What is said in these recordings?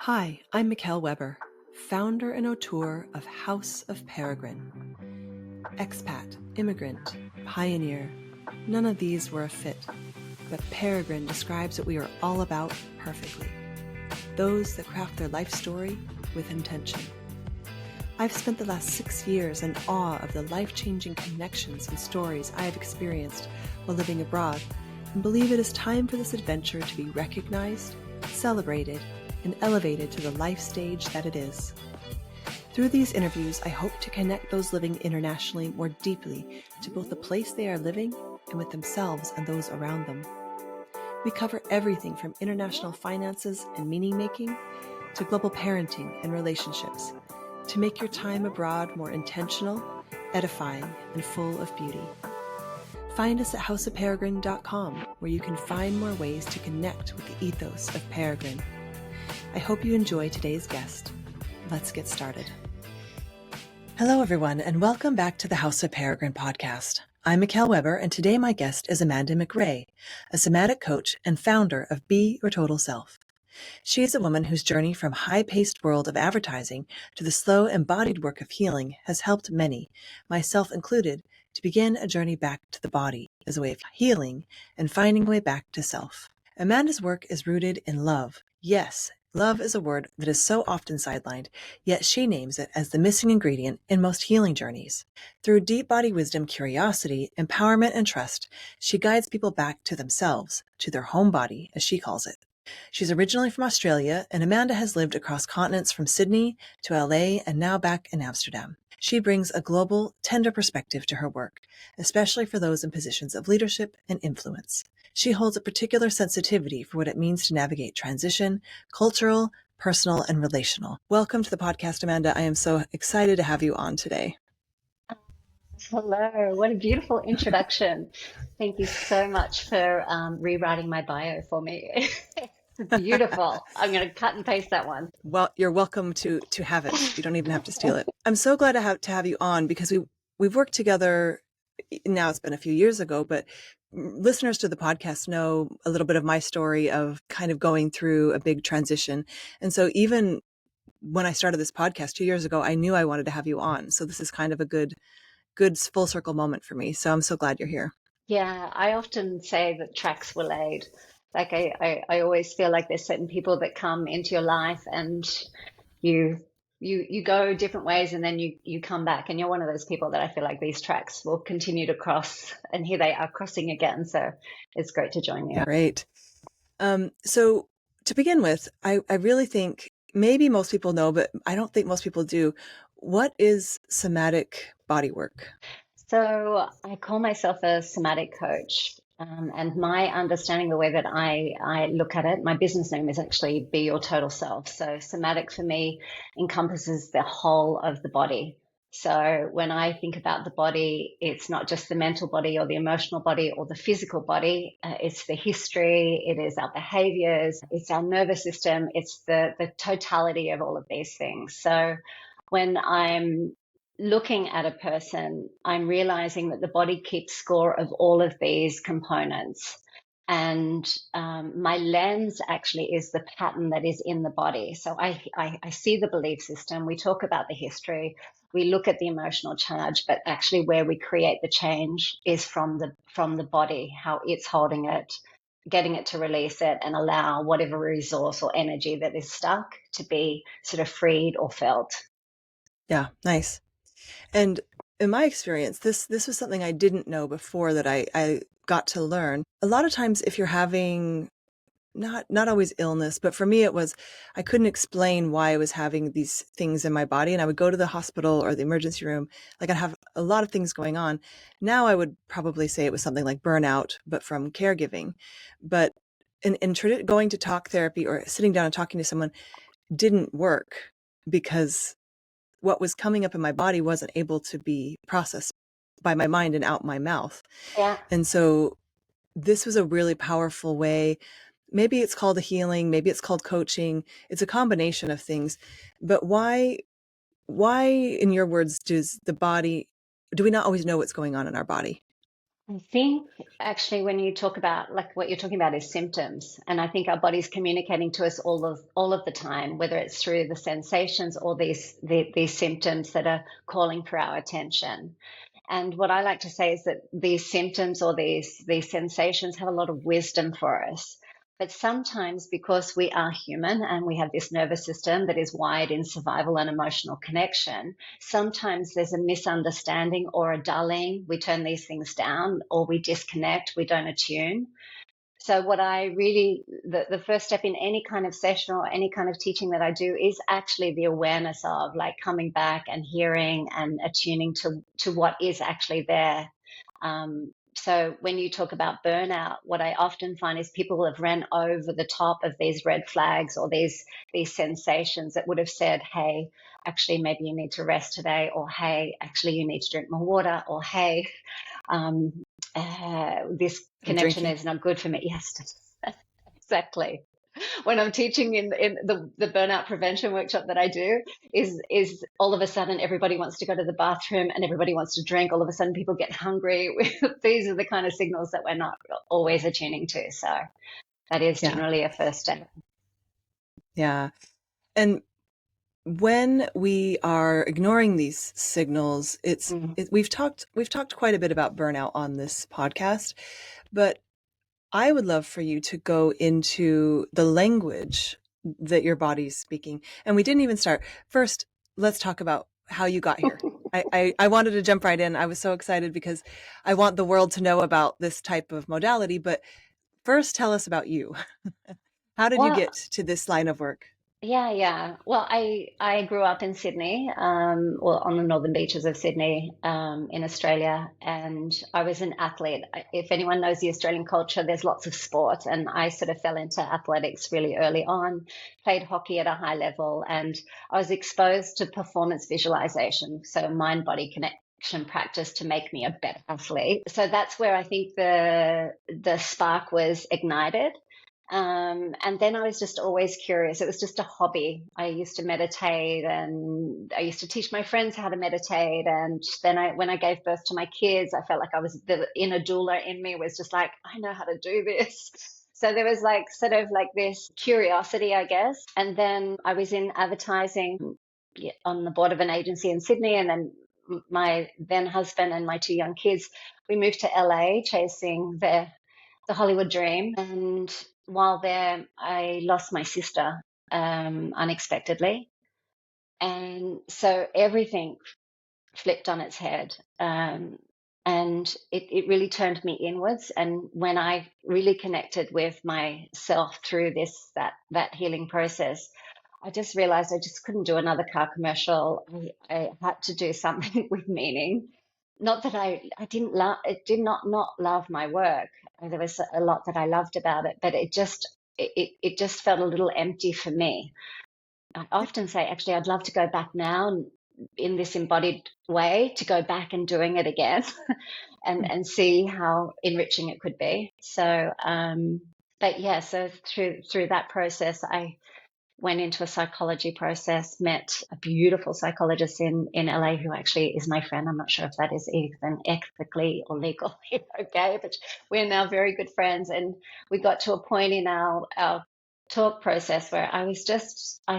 Hi, I'm Mikkel Weber, founder and auteur of House of Peregrine. Expat, immigrant, pioneer, none of these were a fit, but Peregrine describes what we are all about perfectly. Those that craft their life story with intention. I've spent the last 6 years in awe of the life-changing connections and stories I have experienced while living abroad, and believe it is time for this adventure to be recognized, celebrated, and elevated to the life stage that it is. Through these interviews, I hope to connect those living internationally more deeply to both the place they are living and with themselves and those around them. We cover everything from international finances and meaning-making to global parenting and relationships to make your time abroad more intentional, edifying, and full of beauty. Find us at houseofperegrine.com, where you can find more ways to connect with the ethos of Peregrine. I hope you enjoy today's guest. Let's get started. Hello, everyone, and welcome back to the House of Peregrine podcast. I'm Mikkel Weber, and today my guest is Amanda MacRae, a somatic coach and founder of Be Your Total Self. She is a woman whose journey from high-paced world of advertising to the slow, embodied work of healing has helped many, myself included, to begin a journey back to the body as a way of healing and finding a way back to self. Amanda's work is rooted in love. Yes, love is a word that is so often sidelined, yet she names it as the missing ingredient in most healing journeys. Through deep body wisdom, curiosity, empowerment, and trust, she guides people back to themselves, to their home body, as she calls it. She's originally from Australia, and Amanda has lived across continents from Sydney to LA and now back in Amsterdam. She brings a global, tender perspective to her work, especially for those in positions of leadership and influence. She holds a particular sensitivity for what it means to navigate transition, cultural, personal, and relational. Welcome to the podcast, Amanda. I am so excited to have you on today. Hello, what a beautiful introduction. Thank you so much for rewriting my bio for me. It's beautiful. I'm going to cut and paste that one. Well, you're welcome to have it. You don't even have to steal it. I'm so glad to have you on because we've worked together. Now it's been a few years ago, but listeners to the podcast know a little bit of my story of kind of going through a big transition. And so even when I started this podcast 2 years ago, I knew I wanted to have you on. So this is kind of a good full circle moment for me. So I'm so glad you're here. Yeah, I often say that tracks were laid. Like I always feel like there's certain people that come into your life and you you go different ways and then you come back and you're one of those people that I feel like these tracks will continue to cross and here they are crossing again. So it's great to join you. Yeah, great. So to begin with, I really think maybe most people know, but I don't think most people do. What is somatic bodywork? So I call myself a somatic coach. And my understanding, the way that I look at it, my business name is actually Be Your Total Self. So somatic for me encompasses the whole of the body. So when I think about the body, it's not just the mental body or the emotional body or the physical body. It's the history. It is our behaviors. It's our nervous system. It's the totality of all of these things. So when I'm looking at a person, I'm realizing that the body keeps score of all of these components. And my lens actually is the pattern that is in the body. So I see the belief system. We talk about the history. We look at the emotional charge, but actually where we create the change is from the body, how it's holding it, getting it to release it and allow whatever resource or energy that is stuck to be sort of freed or felt. Yeah, nice. And in my experience, this was something I didn't know before that I got to learn. A lot of times if you're having not always illness, but for me it was I couldn't explain why I was having these things in my body, and I would go to the hospital or the emergency room, like I'd have a lot of things going on. Now I would probably say it was something like burnout, but from caregiving. But going to talk therapy or sitting down and talking to someone didn't work because what was coming up in my body wasn't able to be processed by my mind and out my mouth. Yeah. And so this was a really powerful way. Maybe it's called a healing, maybe it's called coaching. It's a combination of things. But why, in your words, do we not always know what's going on in our body? I think actually when you talk about like what you're talking about is symptoms, and I think our body's communicating to us all of the time, whether it's through the sensations or these symptoms that are calling for our attention. And what I like to say is that these symptoms or these sensations have a lot of wisdom for us. But sometimes, because we are human and we have this nervous system that is wired in survival and emotional connection, sometimes there's a misunderstanding or a dulling. We turn these things down or we disconnect, we don't attune. So what I really, the first step in any kind of session or any kind of teaching that I do is actually the awareness of like coming back and hearing and attuning to what is actually there. So when you talk about burnout, what I often find is people have ran over the top of these red flags or these sensations that would have said, hey, actually maybe you need to rest today, or hey, actually you need to drink more water, or hey, um, this I'm connection drinking. is not good for me. Yes, exactly. When I'm teaching in the burnout prevention workshop that I do, is all of a sudden everybody wants to go to the bathroom and everybody wants to drink. All of a sudden people get hungry. These are the kind of signals that we're not always attuning to. So that is Yeah. generally a first step. Yeah. And when we are ignoring these signals, Mm. we've talked quite a bit about burnout on this podcast, but I would love for you to go into the language that your body's speaking. And we didn't even start. First, let's talk about how you got here. I wanted to jump right in. I was so excited because I want the world to know about this type of modality. But first, tell us about you. How did you Well, get to this line of work? yeah, yeah. Well, I grew up in Sydney, well, on the northern beaches of Sydney, in Australia, and I was an athlete. If anyone knows the Australian culture, there's lots of sport, and I sort of fell into athletics really early on, played hockey at a high level, and I was exposed to performance visualization, so mind-body connection practice to make me a better athlete. So that's where I think the spark was ignited. And then I was just always curious. It was just a hobby. I used to meditate and I used to teach my friends how to meditate. And then when I gave birth to my kids, I felt like I was the inner doula in me was just like, I know how to do this. So there was like sort of like this curiosity, I guess. And then I was in advertising, yeah, on the board of an agency in Sydney. And then my then husband and my two young kids, we moved to LA chasing the Hollywood dream. And while there, I lost my sister unexpectedly. And so everything flipped on its head. And it really turned me inwards. And when I really connected with myself through that healing process, I just realized I just couldn't do another car commercial. I had to do something with meaning. Not that I didn't love it, did not love my work. There was a lot that I loved about it, but it just felt a little empty for me. I often say, actually, I'd love to go back now in this embodied way to go back and doing it again and see how enriching it could be. So, but yeah, so through that process, I went into a psychology process, met a beautiful psychologist in LA who actually is my friend. I'm not sure if that is even ethically or legally okay, but we're now very good friends. And we got to a point in our talk process where I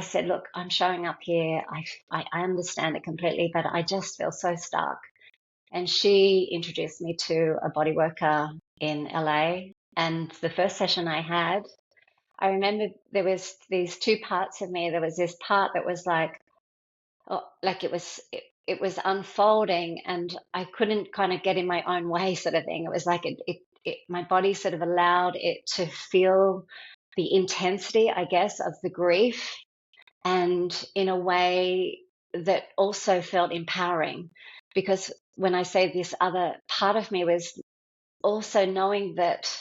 said, look, I'm showing up here. I understand it completely, but I just feel so stuck. And she introduced me to a body worker in LA. And the first session I had, I remember there was these two parts of me. There was this part that was like, oh, like it was unfolding, and I couldn't kind of get in my own way, sort of thing. It was like my body sort of allowed it to feel the intensity, I guess, of the grief, and in a way that also felt empowering, because when I say this other part of me was also knowing that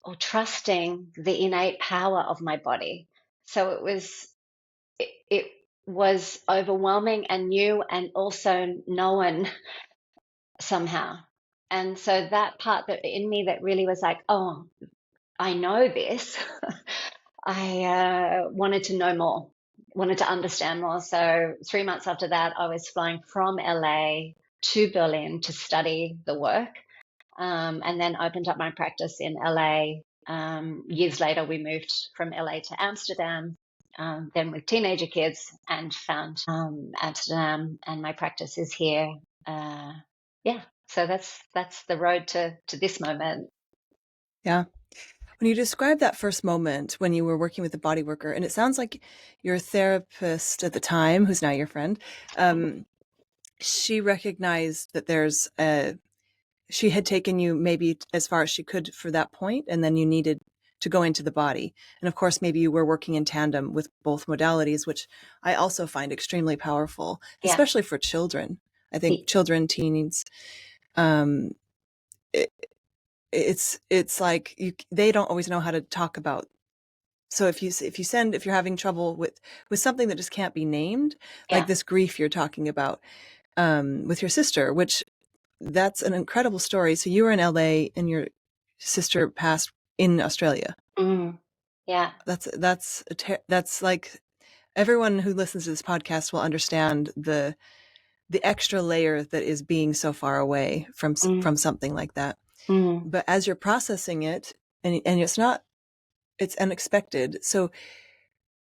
or trusting the innate power of my body. So it was overwhelming and new and also known somehow. And so that part that in me that really was like, oh, I know this. I wanted to know more, wanted to understand more. So 3 months after that, I was flying from LA to Berlin to study the work. and then opened up my practice in LA. Years later, we moved from LA to Amsterdam, then with teenager kids, and found Amsterdam, and my practice is here. Yeah, so that's the road to this moment. Yeah. When you described that first moment when you were working with the body worker, and it sounds like your therapist at the time, who's now your friend, she recognized that she had taken you maybe as far as she could for that point, and then you needed to go into the body. And of course, maybe you were working in tandem with both modalities, which I also find extremely powerful, Yeah. especially for children. I think children, teens, um, it, it's like they don't always know how to talk about. So if you're having trouble with something that just can't be named, like this grief you're talking about with your sister, which that's an incredible story. So you were in LA and your sister passed in Australia. Yeah. That's like, everyone who listens to this podcast will understand the extra layer that is being so far away from something like that. But as you're processing it, and it's unexpected. So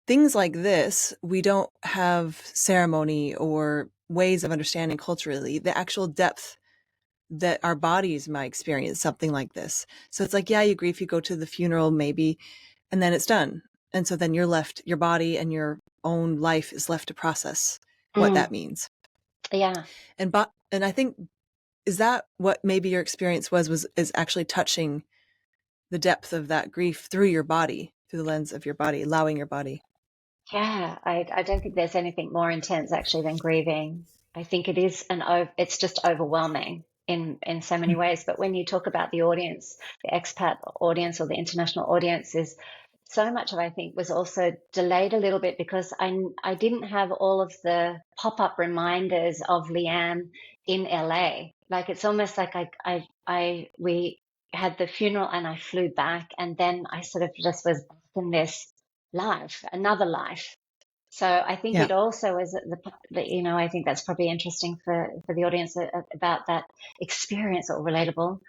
things like this, we don't have ceremony or ways of understanding culturally the actual depth that our bodies might experience something like this. So it's like, yeah, you grieve, you go to the funeral maybe, and then it's done. And so then you're left, your body and your own life is left to process what that means. Yeah. And I think, is that what maybe your experience is actually touching the depth of that grief through your body, through the lens of your body, allowing your body? Yeah, I don't think there's anything more intense actually than grieving. I think it's just overwhelming in so many ways. But when you talk about the audience, the expat audience or the international audience, is so much of, I think, was also delayed a little bit because I didn't have all of the pop-up reminders of Leanne in LA. Like it's almost like we had the funeral and I flew back, and then I sort of just was back in this life, another life. So I think Yeah. it also is I think that's probably interesting for the audience about that experience, or relatable.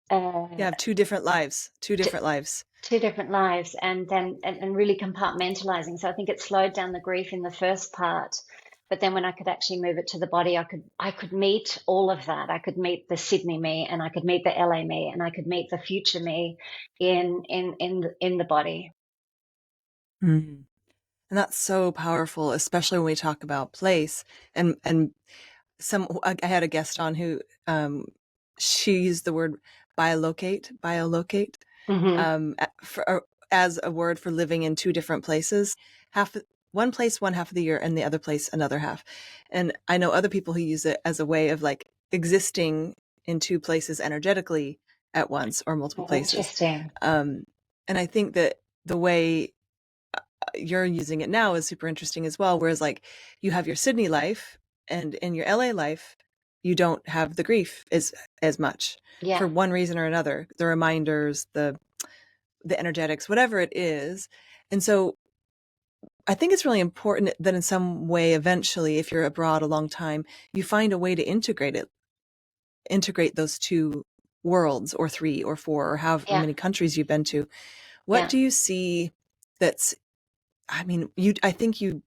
You have two different lives. Two different lives, and then and really compartmentalizing. So I think it slowed down the grief in the first part, but then when I could actually move it to the body, I could meet all of that. I could meet the Sydney me, and I could meet the LA me, and I could meet the future me in the body. Mm. And that's so powerful, especially when we talk about place. And I had a guest on who she used the word biolocate as a word for living in two different places, one place one half of the year and the other place another half. And I know other people who use it as a way of like existing in two places energetically at once, or multiple places. Interesting. And I think that the way you're using it now is super interesting as well. Whereas like you have your Sydney life, and in your LA life, you don't have the grief as much for one reason or another, the reminders, the energetics, whatever it is. And so I think it's really important that in some way, eventually, if you're abroad a long time, you find a way to integrate those two worlds, or three or four, or however many countries you've been to. What do you see that's, I mean, I think you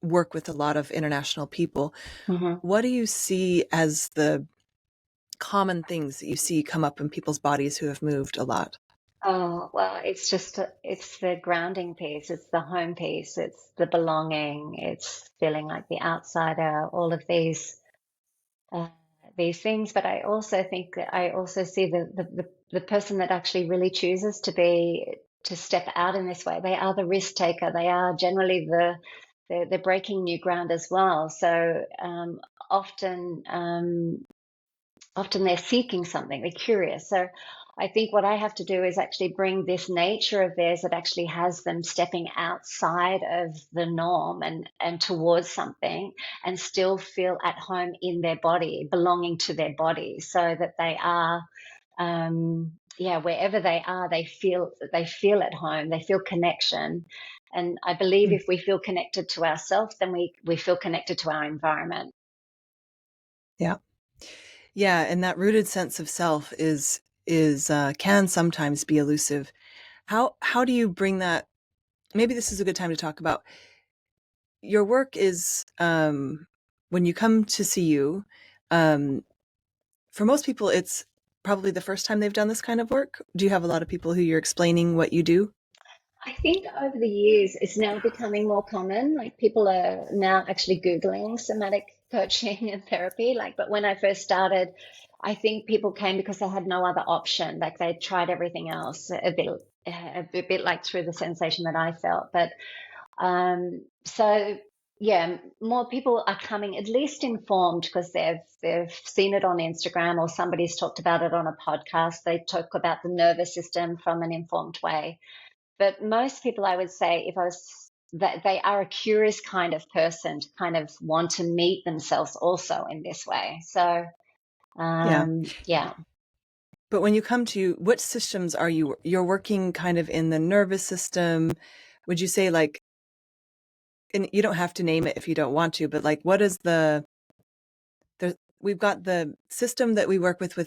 work with a lot of international people. What do you see as the common things that you see come up in people's bodies who have moved a lot? Oh, well, it's the grounding piece, it's the home piece, it's the belonging, it's feeling like the outsider, all of these things. But I also think that I also see the person that actually really chooses to step out in this way. They are the risk taker. They are generally they're breaking new ground as well. So often they're seeking something, they're curious. So I think what I have to do is actually bring this nature of theirs that actually has them stepping outside of the norm and towards something, and still feel at home in their body, belonging to their body, so that they are, wherever they are, they feel at home, they feel connection. And I believe if we feel connected to ourselves, then we feel connected to our environment. Yeah. Yeah, and that rooted sense of self is can sometimes be elusive. How do you bring that? Maybe this is a good time to talk about your work. Is when you come to see you, um, for most people, it's probably the first time they've done this kind of work. Do you have a lot of people who you're explaining what you do? I think over the years, it's now becoming more common. Like people are now actually Googling somatic coaching and therapy. Like, but when I first started, I think people came because they had no other option. Like they tried everything else a bit like through the sensation that I felt. But so yeah, more people are coming at least informed because they've seen it on Instagram or somebody's talked about it on a podcast. They talk about the nervous system from an informed way. But most people, I would say, if I was that they are a curious kind of person to kind of want to meet themselves also in this way. So Yeah. yeah, But when you come to what systems are you're working kind of in the nervous system? Would you say like, and you don't have to name it if you don't want to, but like what is we've got the system that we work with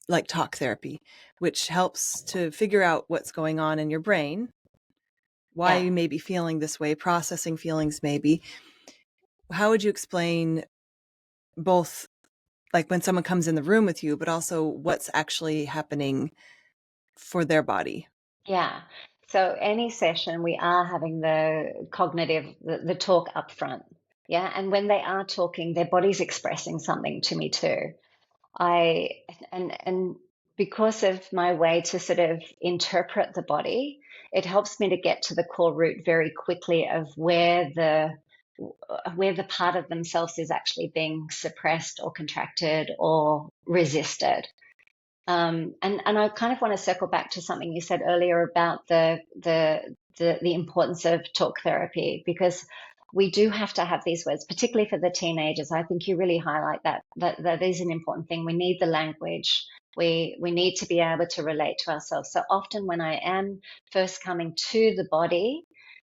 like talk therapy, which helps to figure out what's going on in your brain, why yeah. you may be feeling this way, processing feelings maybe. How would you explain both like when someone comes in the room with you, but also what's actually happening for their body? Yeah. So any session, we are having the cognitive, the talk up front. Yeah. And when they are talking, their body's expressing something to me too. I and because of my way to sort of interpret the body, it helps me to get to the core root very quickly of where the part of themselves is actually being suppressed or contracted or resisted. And I kind of want to circle back to something you said earlier about the importance of talk therapy, because we do have to have these words, particularly for the teenagers. I think you really highlight that is an important thing. We need the language. We need to be able to relate to ourselves. So often when I am first coming to the body,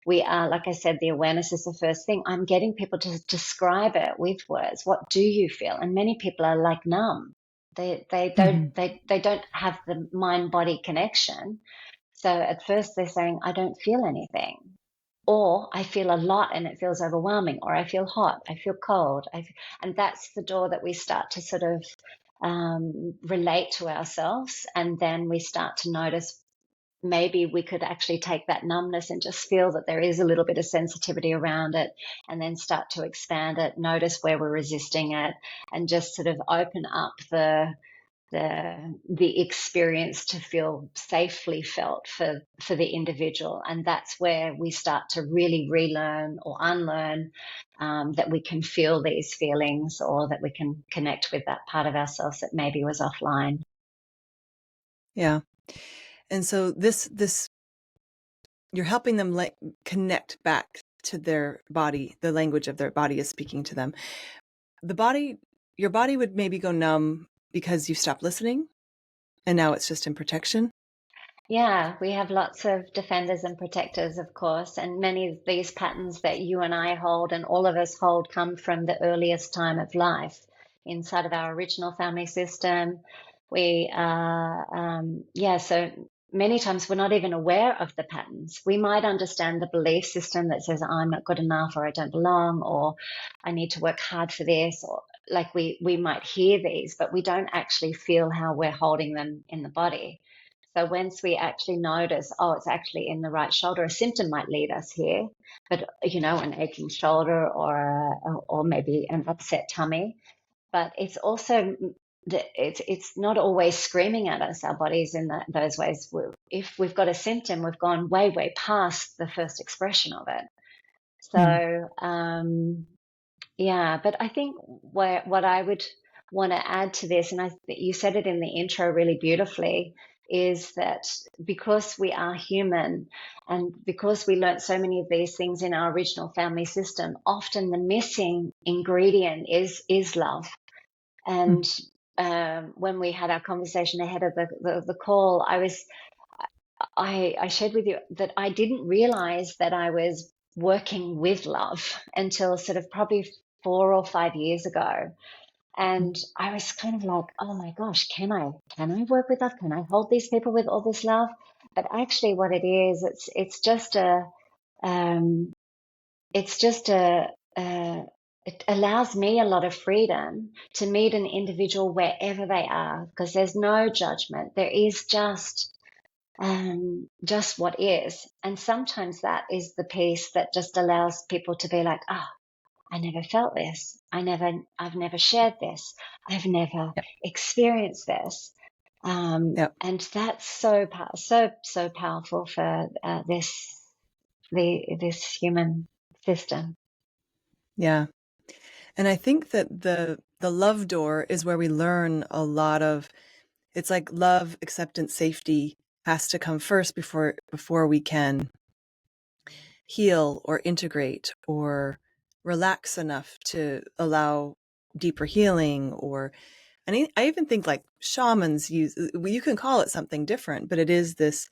we are, like I said, the awareness is the first thing. I'm getting people to describe it with words. What do you feel? And many people are like numb. Mhm. They don't have the mind body connection. So at first they're saying, I don't feel anything. Or I feel a lot and it feels overwhelming, or I feel hot, I feel cold. And that's the door that we start to sort of relate to ourselves. And then we start to notice maybe we could actually take that numbness and just feel that there is a little bit of sensitivity around it, and then start to expand it, notice where we're resisting it, and just sort of open up the experience to feel safely felt for the individual. And that's where we start to really relearn or unlearn that we can feel these feelings, or that we can connect with that part of ourselves that maybe was offline. Yeah. And so this you're helping them like connect back to their body. The language of their body is speaking to them. The body, your body would maybe go numb because you stopped listening and now it's just in protection. Yeah, we have lots of defenders and protectors, of course, and many of these patterns that you and I hold and all of us hold come from the earliest time of life inside of our original family system. We are, yeah, so many times we're not even aware of the patterns. We might understand the belief system that says, I'm not good enough, or I don't belong, or I need to work hard for this, or like we might hear these, but we don't actually feel how we're holding them in the body. So once we actually notice, oh, it's actually in the right shoulder, a symptom might lead us here, but an aching shoulder, or maybe an upset tummy. But it's also it's not always screaming at us, our bodies, in those ways. If we've got a symptom, we've gone way past the first expression of it. Hmm. So yeah, but I think what I would want to add to this, and you said it in the intro really beautifully, is that because we are human, and because we learnt so many of these things in our original family system, often the missing ingredient is love. Hmm. And when we had our conversation ahead of the call, I shared with you that I didn't realize that I was working with love until sort of probably 4 or 5 years ago. And I was kind of like, oh my gosh, can I work with love? Can I hold these people with all this love? But actually what it is, um, it's just it allows me a lot of freedom to meet an individual wherever they are, because there's no judgment. There is just what is. And sometimes that is the piece that just allows people to be like, oh, I never felt this. I've never shared this. I've never Yep. experienced this. Yep. And that's so powerful for this human system. Yeah. And I think that the love door is where we learn a lot of, it's like love, acceptance, safety has to come first before we can heal or integrate or relax enough to allow deeper healing. Or I even think like shamans use, you can call it something different, but it is this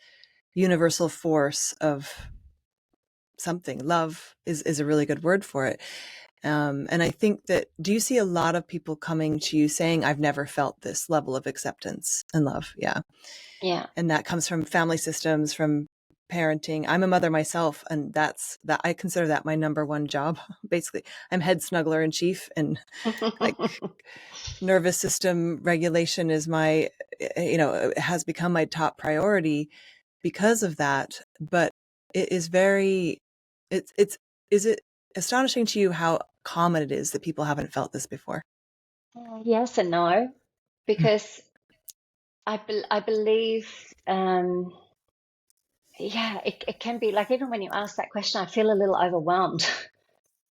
universal force of something. Love is a really good word for it. And I think that, do you see a lot of people coming to you saying, I've never felt this level of acceptance and love? Yeah. Yeah. And that comes from family systems, from parenting. I'm a mother myself, and that I consider that my number one job. Basically, I'm head snuggler in chief, and like nervous system regulation is my, it has become my top priority because of that. But it is is it astonishing to you how common it is that people haven't felt this before? Yes and no, because I believe, yeah, it can be like, even when you ask that question, I feel a little overwhelmed.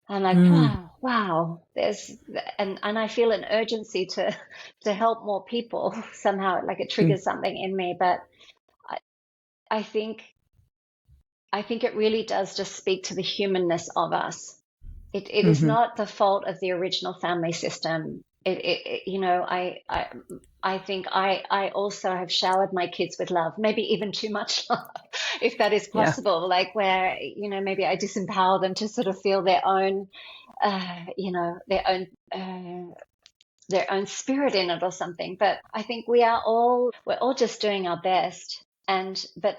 I'm like, Mm. wow, and I feel an urgency to help more people somehow, like it Mm. triggers something in me. But I, I think I think it really does just speak to the humanness of us. It is Mm-hmm. not the fault of the original family system. I think I also have showered my kids with love, maybe even too much love, if that is Yeah. possible. Like where, maybe I disempower them to sort of feel their own, their own. Their own spirit in it or something. But I think we're all just doing our best. But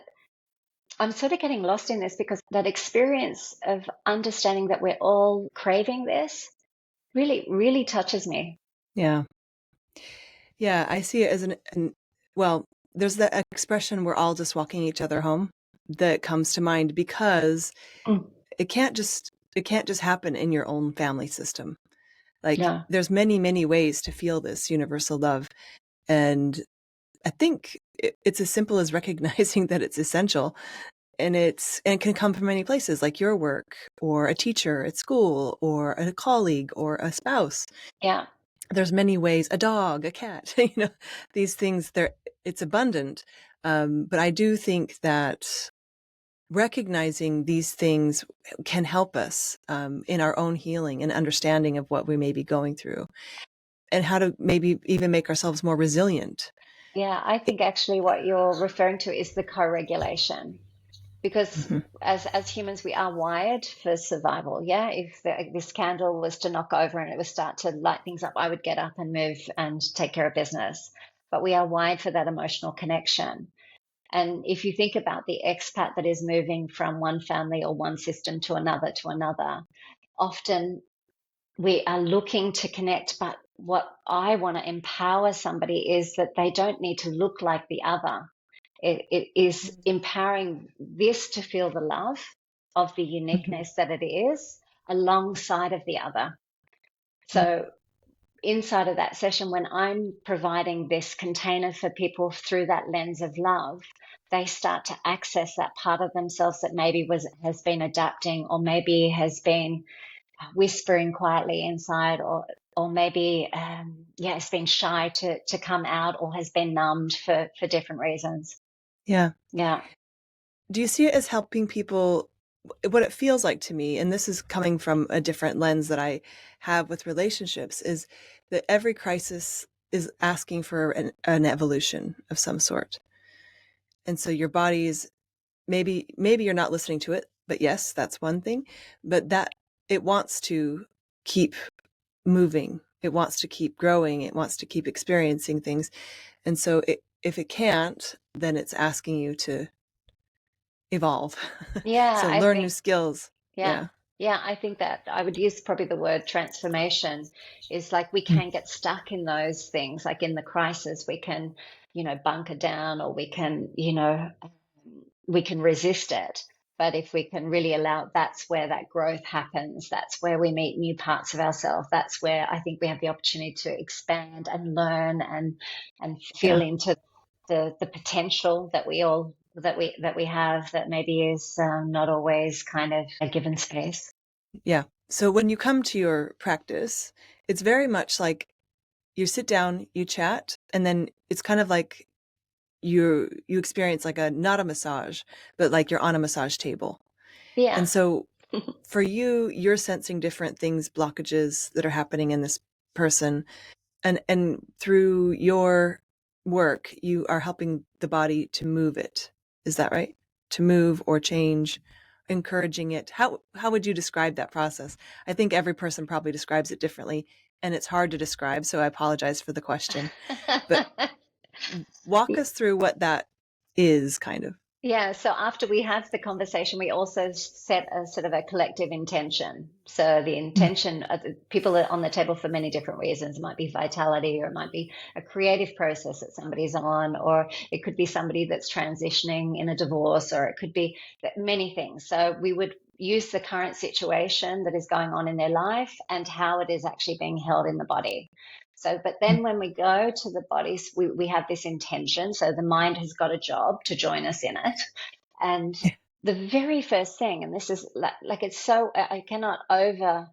I'm sort of getting lost in this, because that experience of understanding that we're all craving this really, really touches me. Yeah. Yeah. I see it as well, there's the expression, we're all just walking each other home, that comes to mind, because Mm, it can't just happen in your own family system. Like yeah, there's many, many ways to feel this universal love. And I think it's as simple as recognizing that it's essential, and it can come from many places, like your work, or a teacher at school, or a colleague, or a spouse. yeah, There's many ways, a dog, a cat, these things, it's abundant. But I do think that recognizing these things can help us in our own healing and understanding of what we may be going through, and how to maybe even make ourselves more resilient. yeah. I think actually what you're referring to is the co-regulation, because Mm-hmm. as humans we are wired for survival. Yeah, if this candle was to knock over and it would start to light things up, I would get up and move and take care of business. But we are wired for that emotional connection. And if you think about the expat that is moving from one family or one system to another, often we are looking to connect. But what I want to empower somebody is that they don't need to look like the other. It is empowering this to feel the love of the Mm-hmm. uniqueness that it is, alongside of the other. Yep. So inside of that session, when I'm providing this container for people through that lens of love, they start to access that part of themselves that maybe has been adapting, or maybe has been whispering quietly inside, or maybe it's been shy to come out, or has been numbed for different reasons. Yeah. Yeah. Do you see it as helping people? What it feels like to me, and this is coming from a different lens that I have with relationships, is that every crisis is asking for an evolution of some sort. And so your body is, maybe you're not listening to it, but yes, that's one thing. But that it wants to keep moving It wants to keep growing. It wants to keep experiencing things. And so if it can't, then it's asking you to evolve. Yeah, So I learn new think, skills. yeah. Yeah. Yeah, I think that I would use probably the word transformation is like we Mm. can get stuck in those things, like in the crisis, we can, bunker down or we can resist it. But if we can really allow, that's where that growth happens. That's where we meet new parts of ourselves. That's where I think we have the opportunity to expand and learn and feel Yeah. into the potential that we have that maybe is not always kind of a given space. Yeah. So when you come to your practice, it's very much like you sit down, you chat, and then it's kind of like you experience like not a massage, but like you're on a massage table. Yeah. And so for you, you're sensing different things, blockages that are happening in this person. And through your work, you are helping the body to move it. Is that right? To move or change, encouraging it. How would you describe that process? I think every person probably describes it differently, and it's hard to describe, so I apologize for the question. But walk us through what that is, kind of. Yeah, so after we have the conversation, we also set a sort of a collective intention. So the Mm. intention, people are on the table for many different reasons. It might be vitality, or it might be a creative process that somebody's on, or it could be somebody that's transitioning in a divorce, or it could be many things. So we would use the current situation that is going on in their life and how it is actually being held in the body. So, but Mm. then when we go to the bodies, we have this intention. So the mind has got a job to join us in it. And Yeah. the very first thing, and this is like it's so, I cannot over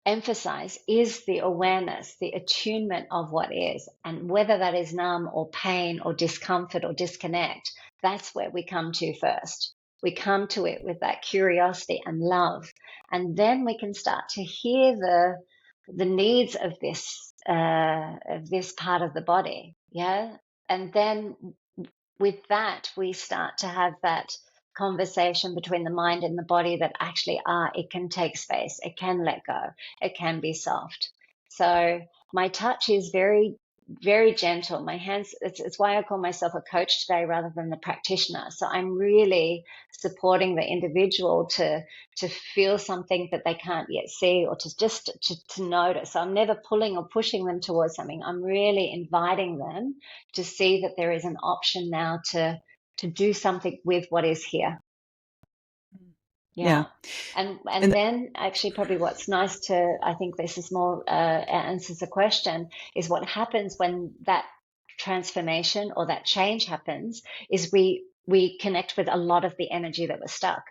emphasize, is the awareness, the attunement of what is. And whether that is numb or pain or discomfort or disconnect, that's where we come to first. We come to it with that curiosity and love. And then we can start to hear the needs of this part of the body. Yeah. And then with that, we start to have that conversation between the mind and the body that actually it can take space, it can let go, it can be soft. So my touch is very, very gentle. My hands, it's why I call myself a coach today rather than the practitioner. So I'm really supporting the individual to feel something that they can't yet see, or to notice. So I'm never pulling or pushing them towards something. I'm really inviting them to see that there is an option now to do something with what is here. Yeah. Yeah. And And then actually probably what's nice to, I think this is more answers the question, is what happens when that transformation or that change happens is we connect with a lot of the energy that was stuck.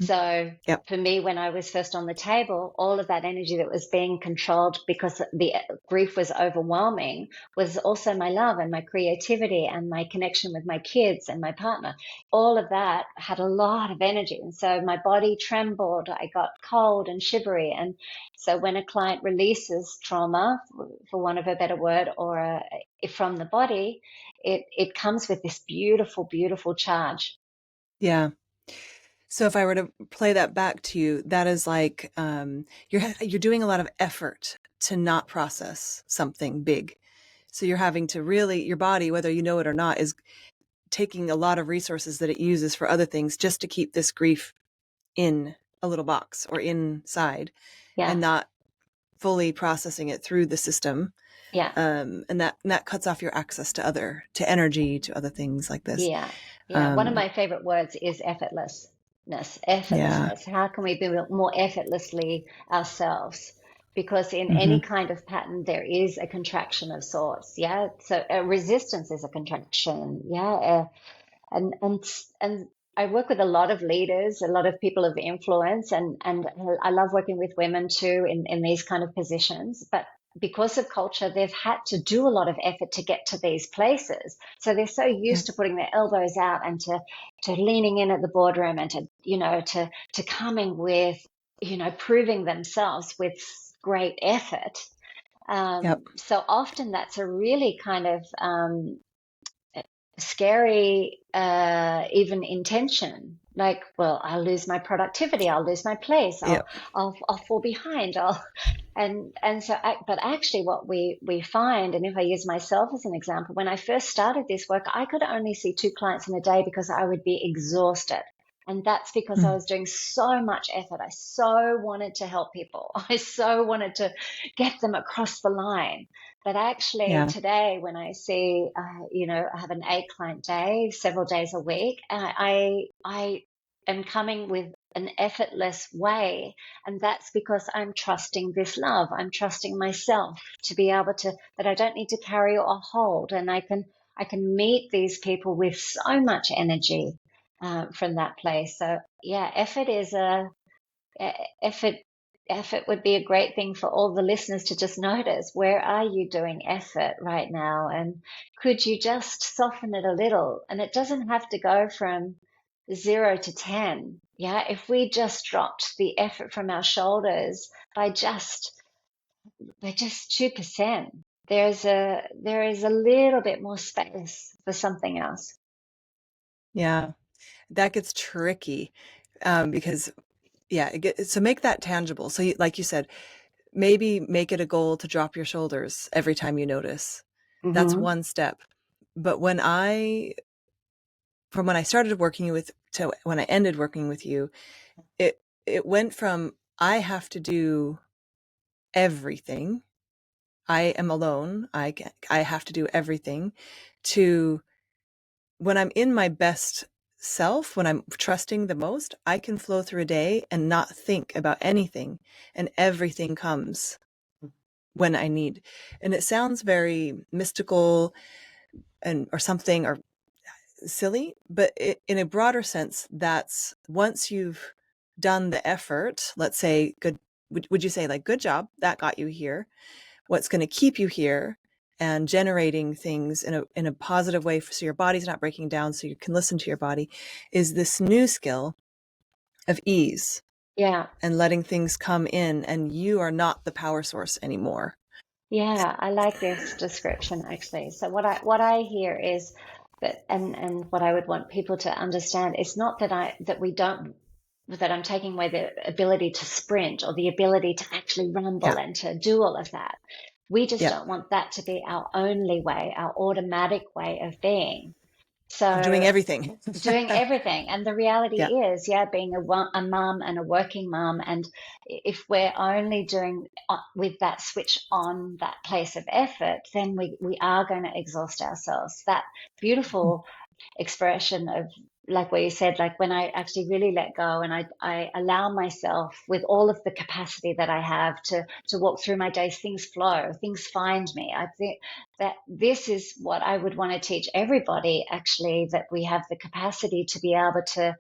So yep. for me, when I was first on the table, all of that energy that was being controlled because the grief was overwhelming was also my love and my creativity and my connection with my kids and my partner. All of that had a lot of energy. And so my body trembled. I got cold and shivery. And so when a client releases trauma, for want of a better word, or from the body, it comes with this beautiful, beautiful charge. Yeah. So if I were to play that back to you, that is like you're doing a lot of effort to not process something big. So you're having to really, your body, whether you know it or not, is taking a lot of resources that it uses for other things just to keep this grief in a little box or inside Yeah. and not fully processing it through the system. Yeah. And that cuts off your access to energy, to other things like this. Yeah. Yeah. One of Um, my favorite words is effortlessness. yeah. Effortlessness. How can we be more effortlessly ourselves? Because in Mm-hmm. any kind of pattern, there is a contraction of sorts. Yeah. So resistance is a contraction. Yeah. And I work with a lot of leaders, a lot of people of influence, and I love working with women too in these kind of positions. But because of culture, they've had to do a lot of effort to get to these places. So they're so Yeah. used to putting their elbows out and to leaning in at the boardroom and to coming with, proving themselves with great effort. Yep. So often that's a really kind of scary even intention, like, well, I'll lose my productivity, I'll lose my place, i'll Yep. i'll, I'll fall behind, And so, but actually, what we find, and if I use myself as an example, when I first started this work, I could only see 2 clients in a day because I would be exhausted. And that's because I Mm. was doing so much effort. I so wanted to help people. I so wanted to get them across the line. But actually, Yeah. today, when I see, I have an 8 client day, several days a week, I am coming with an effortless way, and that's because I'm trusting this love. I'm trusting myself to be able to, that I don't need to carry or hold. And I can meet these people with so much energy from that place. So yeah, effort, effort would be a great thing for all the listeners to just notice. Where are you doing effort right now? And could you just soften it a little? And it doesn't have to go from 0 to 10. Yeah. If we just dropped the effort from our shoulders by just 2%, there is a little bit more space for something else. Yeah. That gets tricky, because so make that tangible. So like you said, maybe make it a goal to drop your shoulders every time you notice. That's Hmm. one step. But from when I started working with to when I ended working with you, it went from I have to do everything. I am alone. I have to do everything, to when I'm in my best self, when I'm trusting the most, I can flow through a day and not think about anything, and everything comes when I need. And it sounds very mystical or something, or silly, but in a broader sense, that's once you've done the effort, let's say good, would you say like, good job, that got you here. What's going to keep you here and generating things in a positive way, so your body's not breaking down, so you can listen to your body, is this new skill of ease Yeah. and letting things come in, and you are not the power source anymore. Yeah, I like this description actually. So what I hear is that, and what I would want people to understand is not that I'm taking away the ability to sprint or the ability to actually Yeah. rumble and to do all of that. We just Yeah. don't want that to be our only way, our automatic way of being. Of doing So everything. doing everything. And the reality Yeah. is, yeah, being a mum and a working mum. And if we're only doing with that switch on that place of effort, then we are going to exhaust ourselves. That beautiful expression of, like what you said, like when I actually really let go and I allow myself with all of the capacity that I have to walk through my days, things flow, things find me. I think that this is what I would want to teach everybody, actually, that we have the capacity to be able to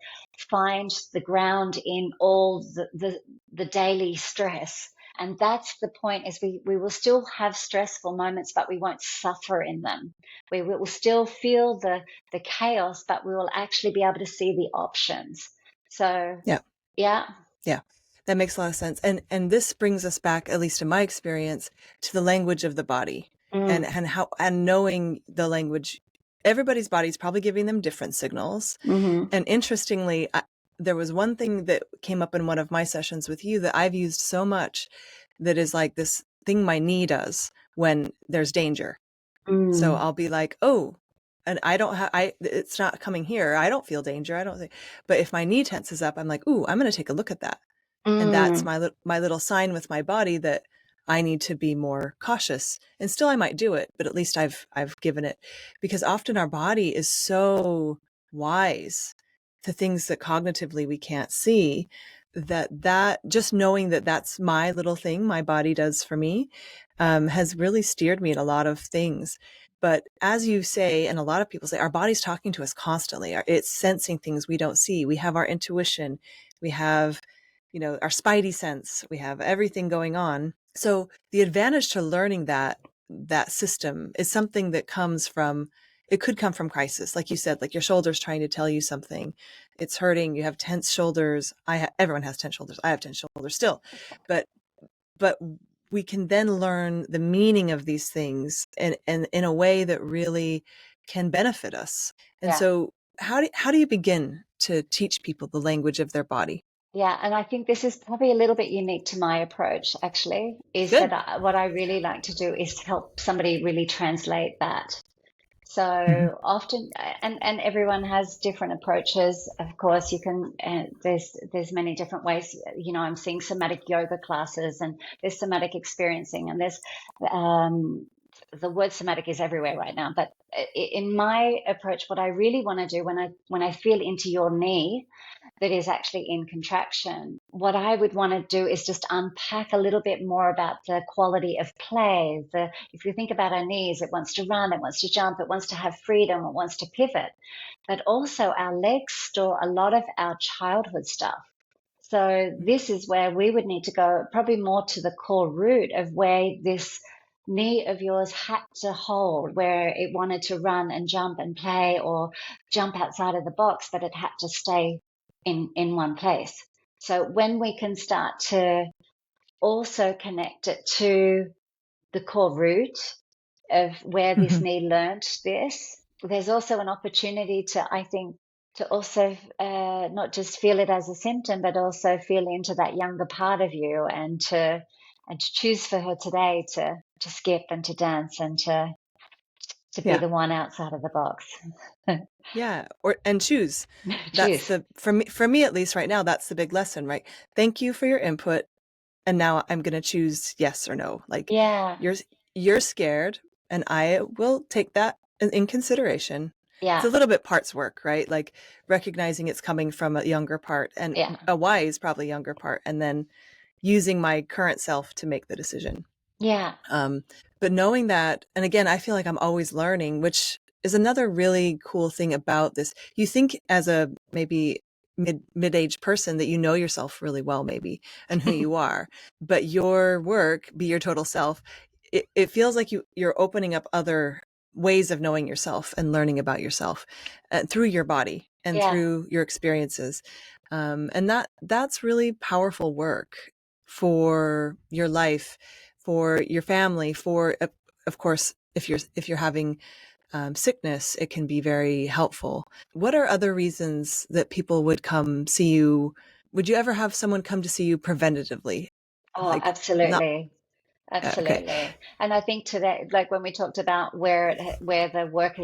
find the ground in all the daily stress. And that's the point, is we will still have stressful moments, but we won't suffer in them. We will still feel the chaos, but we will actually be able to see the options. So, Yeah. yeah. Yeah. That makes a lot of sense. And this brings us back, at least in my experience, to the language of the body, Mm, and knowing the language. Everybody's body is probably giving them different signals. hmm. And interestingly, there was one thing that came up in one of my sessions with you that I've used so much, that is like this thing my knee does when there's danger. So Mm, I'll be like, oh, and I don't have, it's not coming here. I don't feel danger. I don't think, but if my knee tenses up, I'm like, ooh, I'm going to take a look at that. And that's mm, my little sign with my body that I need to be more cautious. And still I might do it, but at least I've given it, because often our body is so wise to things that cognitively we can't see, that just knowing that that's my little thing my body does for me, has really steered me in a lot of things. But as you say, and a lot of people say, our body's talking to us constantly. It's sensing things we don't see. We have our intuition. We have, our spidey sense. We have everything going on. So the advantage to learning that system is something that comes from, it could come from crisis. Like you said, like your shoulder's trying to tell you something. It's hurting. You have tense shoulders. Everyone has tense shoulders. I have tense shoulders still, but but we can then learn the meaning of these things, and in a way that really can benefit us. And yeah. so how do you begin to teach people the language of their body? Yeah, and I think this is probably a little bit unique to my approach, actually, is that Good. what I really like to do is help somebody really translate that. So Mhm. often, and everyone has different approaches. Of course, you can. There's many different ways. You know, I'm seeing somatic yoga classes, and there's somatic experiencing, and there's um, the word somatic is everywhere right now. But in my approach, what I really want to do when I feel into your knee that is actually in contraction. What I would want to do is just unpack a little bit more about the quality of play. If you think about our knees, it wants to run, it wants to jump, it wants to have freedom, it wants to pivot. But also our legs store a lot of our childhood stuff. So this is where we would need to go probably more to the core root of where this knee of yours had to hold, where it wanted to run and jump and play or jump outside of the box, but it had to stay in one place. So when we can start to also connect it to the core root of where this Mhm. knee learnt this, there's also an opportunity to, I think, to also not just feel it as a symptom, but also feel into that younger part of you, and to choose for her today to skip and to dance and to be Yeah. the one outside of the box. Yeah. And choose. That's Choose. the, for me at least right now, that's the big lesson, right? Thank you for your input. And now I'm going to choose yes or no. Like Yeah, you're, you're scared and I will take that in consideration. It's yeah, a little bit parts work, right? Like recognizing it's coming from a younger part and yeah, a wise, probably younger part, and then using my current self to make the decision. yeah. Um, but knowing that, and again, I feel like I'm always learning, which is another really cool thing about this. You think as a maybe mid-aged person that you know yourself really well, maybe, and who you are, but your work, be your total self, it feels like you're opening up other ways of knowing yourself and learning about yourself through your body and Yeah, through your experiences. And that's really powerful work for your life, for your family, for of course, if you're having sickness, it can be very helpful. What are other reasons that people would come see you? Would you ever have someone come to see you preventatively? oh, Like not absolutely. okay. Absolutely. And I think today, like when we talked about where the work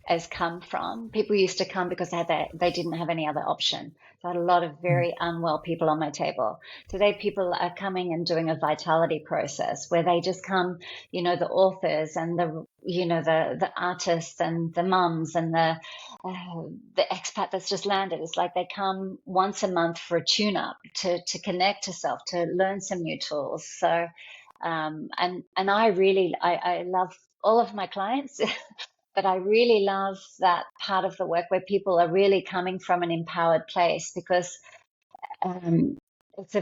has come from, people used to come because they didn't have any other option. So I had a lot of Mm. very unwell people on my table. Today, people are coming and doing a vitality process where they just come, the authors and the artists and the mums and the expat that's just landed. It's like they come once a month for a tune up to connect to self, to learn some new tools. So and I love all of my clients, but I really love that part of the work where people are really coming from an empowered place, because um, it's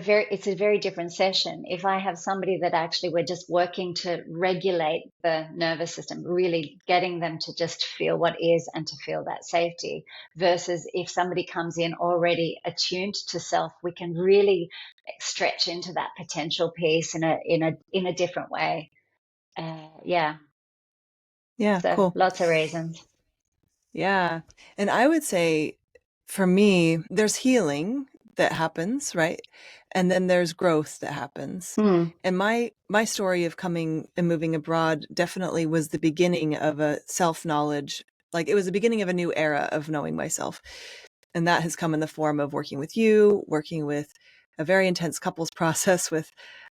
a very different session. If I have somebody that actually we're just working to regulate the nervous system, really getting them to just feel what is and to feel that safety, versus if somebody comes in already attuned to self, we can really stretch into that potential piece in a different way. Yeah, Yeah, so cool. lots of reasons. Yeah. And I would say for me, there's healing that happens, right? And then there's growth that happens. Hmm. And my story of coming and moving abroad definitely was the beginning of a self-knowledge. Like it was the beginning of a new era of knowing myself. And that has come in the form of working with you, working with a very intense couples process with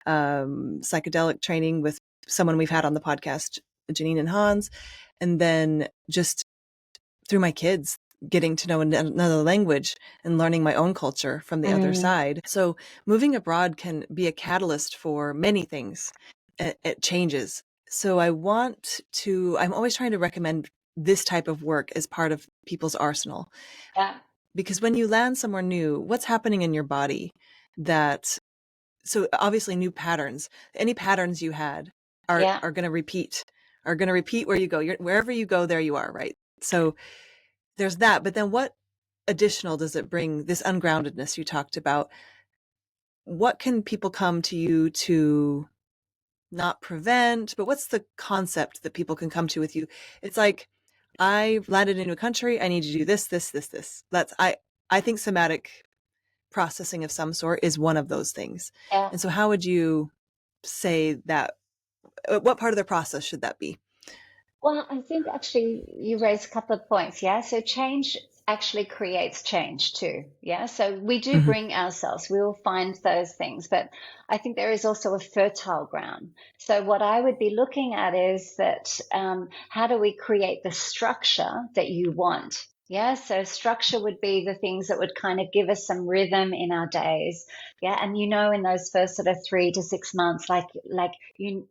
psychedelic training with someone we've had on the podcast, Janine and Hans, and then just through my kids getting to know another language and learning my own culture from the other Mm, side. So moving abroad can be a catalyst for many things. It changes. So I'm always trying to recommend this type of work as part of people's arsenal, yeah, because when you land somewhere new, what's happening in your body that, so obviously new patterns, any patterns you had are, yeah. are going to repeat, where you go. Wherever you go, there you are. Right. So there's that. But then what additional does it bring? This ungroundedness you talked about. What can people come to you to not prevent, but what's the concept that people can come to with you? It's like, I landed into a country. I need to do this, this, this, this. I think somatic processing of some sort is one of those things. Yeah. And so how would you say that, what part of the process should that be? Well, I think actually you raised a couple of points. Yeah. So change actually creates change too. Yeah. So we do Mm-hmm. bring ourselves, we will find those things, but I think there is also a fertile ground. So what I would be looking at is that how do we create the structure that you want? Yeah, so structure would be the things that would kind of give us some rhythm in our days. Yeah, and in those first sort of 3 to 6 months,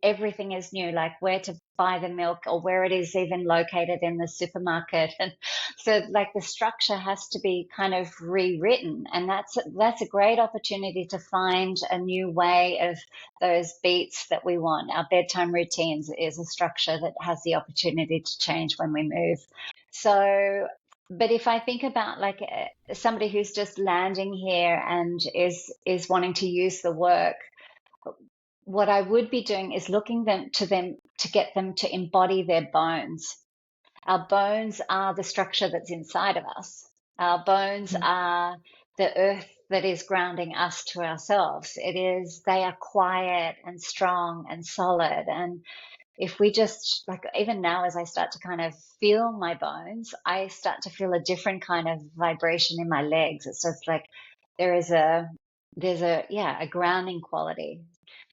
everything is new, like where to buy the milk or where it is even located in the supermarket. And so like the structure has to be kind of rewritten. And that's a great opportunity to find a new way of those beats that we want. Our bedtime routines is a structure that has the opportunity to change when we move. So but if I think about like somebody who's just landing here and is wanting to use the work, what I would be doing is looking them to get them to embody their bones. Our bones are the structure that's inside of us. Our bones are the earth that is grounding us to ourselves. They are quiet and strong and solid. And if we just like, even now as I start to kind of feel my bones, I start to feel a different kind of vibration in my legs. It's just like there's a grounding quality.